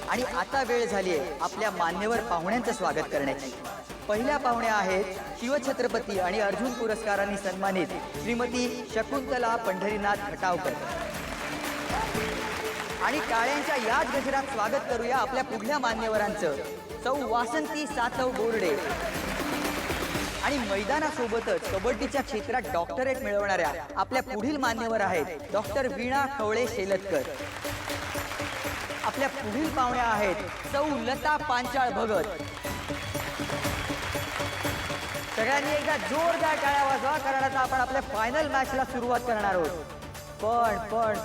आणि आता वेळ झाली आहे आपल्या मान्यवर पाहुण्यांचं स्वागत करण्याची। पहिल्या पाहुण्या आहेत शिवछत्रपती आणि अर्जुन पुरस्कारांनी सन्मानित श्रीमती शकुंतला पंढरीनाथ खटावकर। आणि टाळ्यांच्या याच गजरात स्वागत करूया आपल्या पुढल्या मान्यवरांचं, सौ वासंती सातव बोर्डे। आणि मैदानासोबतच कबड्डीच्या क्षेत्रात डॉक्टरेट मिळवणाऱ्या आपल्या पुढील मान्यवर आहेत डॉक्टर वीणा खवळे शेलतकर। आपल्या पुढील पाहुण्या आहेत सौ लता पांचाळ भगत। सगळ्यांनी एकदा जोरदार टाळ्या वाजवा, कारण आता आपण आपल्या फायनल मॅचला सुरुवात करणार आहोत।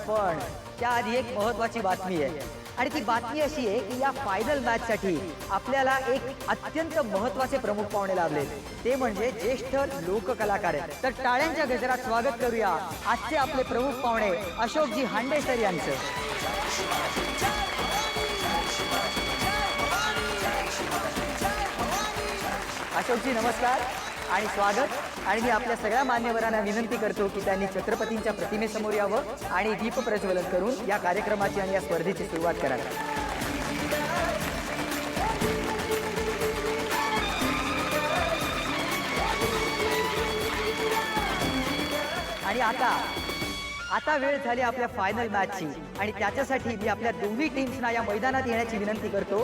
पण त्याआधी एक महत्त्वाची बातमी आहे, आणि ती बातमी अशी आहे की या फायनल मॅचसाठी आपल्याला एक अत्यंत महत्त्वाचे प्रमुख पाहुणे लाभले, ते म्हणजे ज्येष्ठ लोककलाकार आहेत। तर टाळ्यांच्या गजरात स्वागत करूया आजचे आपले प्रमुख पाहुणे अशोकजी हांडे सर यांचं। अशोकजी नमस्कार आणि स्वागत। आणि मी आपल्या सगळ्या मान्यवरांना विनंती करतो की त्यांनी छत्रपतींच्या प्रतिमेसमोर यावं आणि दीप प्रज्वलन करून या कार्यक्रमाची आणि या स्पर्धेची सुरुवात करावी। आणि आता वेळ झाली आपल्या फायनल मॅचची, आणि त्याच्यासाठी मी आपल्या दोन्ही टीम्सना या मैदानात येण्याची विनंती करतो।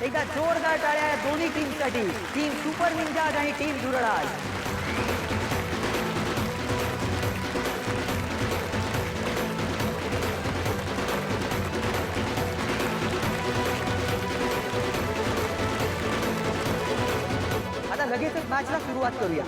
एकदा जोरदार टाळ्या या दोन्ही टीमसाठी, टीम सुपर निंजाज आणि टीम दुरडाज। आता लगेचच मॅचला सुरुवात करूया।